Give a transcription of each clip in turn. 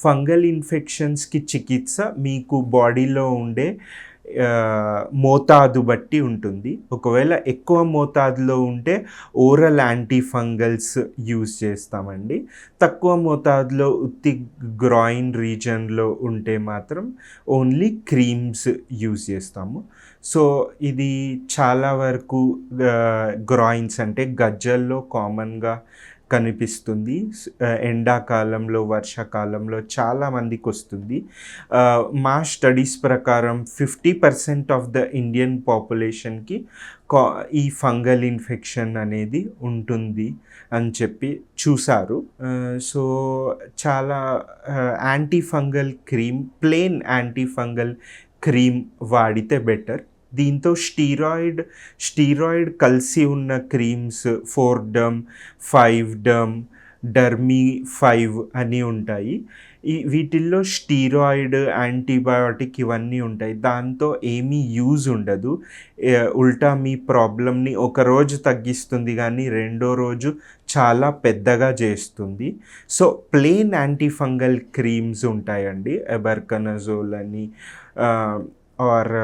Fungal ఇన్ఫెక్షన్స్కి చికిత్స మీకు బాడీలో ఉండే మోతాదు బట్టి ఉంటుంది. ఒకవేళ ఎక్కువ మోతాదులో ఉంటే ఓరల్ యాంటీ ఫంగల్స్ యూజ్ చేస్తామండి. తక్కువ మోతాదులో ఉత్తి గ్రాయిన్ రీజన్లో ఉంటే మాత్రం ఓన్లీ క్రీమ్స్ యూజ్ చేస్తాము. సో ఇది చాలా వరకు గ్రాయిన్స్ అంటే గజ్జల్లో కామన్గా కనిపిస్తుంది. ఎండాకాలంలో, వర్షాకాలంలో చాలామందికి వస్తుంది. మా స్టడీస్ ప్రకారం 50% ఆఫ్ ద ఇండియన్ పాపులేషన్కి ఈ ఫంగల్ ఇన్ఫెక్షన్ అనేది ఉంటుంది అని చెప్పి చూసారు. సో చాలా anti fungal cream, plain anti fungal cream వాడితే బెటర్. దీంతో స్టీరాయిడ్ కలిసి ఉన్న క్రీమ్స్ 4-derm, 5-derm, డర్మీ 5 అని ఉంటాయి. వీటిల్లో స్టీరాయిడ్, యాంటీబయాటిక్ ఇవన్నీ ఉంటాయి. దాంతో ఏమీ యూజ్ ఉండదు. ఉల్టా మీ ప్రాబ్లమ్ని ఒకరోజు తగ్గిస్తుంది కానీ రెండో రోజు చాలా పెద్దగా చేస్తుంది. So plain anti fungal creams ఉంటాయండి, ఎబర్కనజోల్ అని ఆర్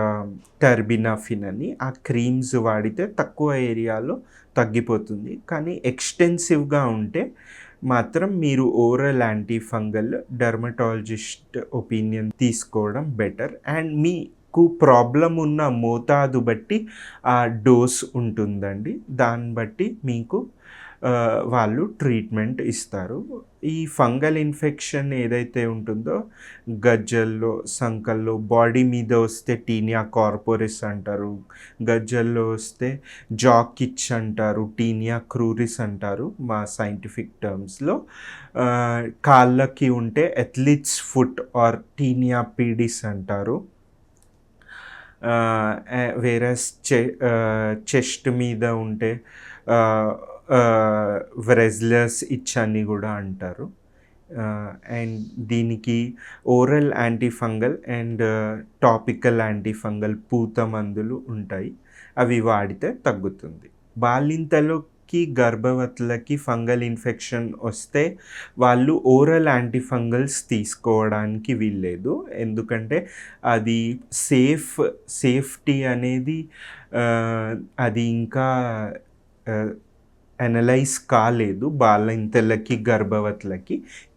టర్బినాఫిన్ అని. ఆ క్రీమ్స్ వాడితే తక్కువ ఏరియాలో తగ్గిపోతుంది. కానీ ఎక్స్టెన్సివ్గా ఉంటే మాత్రం మీరు oral anti fungal dermatologist opinion తీసుకోవడం బెటర్. అండ్ మీకు ప్రాబ్లం ఉన్న మోతాదు బట్టి ఆ డోస్ ఉంటుందండి. దాన్ని బట్టి మీకు వాళ్ళు ట్రీట్మెంట్ ఇస్తారు. ఈ ఫంగల్ ఇన్ఫెక్షన్ ఏదైతే ఉంటుందో గజ్జల్లో, సంకల్లో, బాడీ మీద వస్తే టీనియా కార్పోరిస్ అంటారు, గజ్జల్లో వస్తే జాక్ ఇచ్ అంటారు, టీనియా క్రూరిస్ అంటారు మా సైంటిఫిక్ టర్మ్స్లో. కాళ్ళకి ఉంటే athletes foot are tinea PDs అంటారు. వేరే చెస్ట్ మీద ఉంటే వ్రెజ్లర్స్ ఇచ్ అని కూడా అంటారు. అండ్ దీనికి oral anti fungal and topical anti fungal పూత మందులు ఉంటాయి, అవి వాడితే తగ్గుతుంది. బాలింతలకి, గర్భవతులకి ఫంగల్ ఇన్ఫెక్షన్ వస్తే వాళ్ళు ఓరల్ యాంటీ ఫంగల్స్ తీసుకోవడానికి వీల్లేదు. ఎందుకంటే అది సేఫ్టీ అనేది అది ఇంకా అనలైజ్ కాలేదు. బాలింతలకి, గర్భవతులకి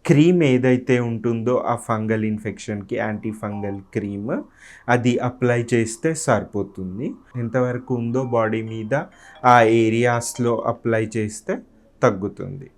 క్రీమ్ ఏదైతే ఉంటుందో ఆ ఫంగల్ ఇన్ఫెక్షన్కి యాంటీ ఫంగల్ క్రీమ్, అది అప్లై చేస్తే సరిపోతుంది. ఎంతవరకు ఉందో బాడీ మీద ఆ ఏరియాస్లో అప్లై చేస్తే తగ్గుతుంది.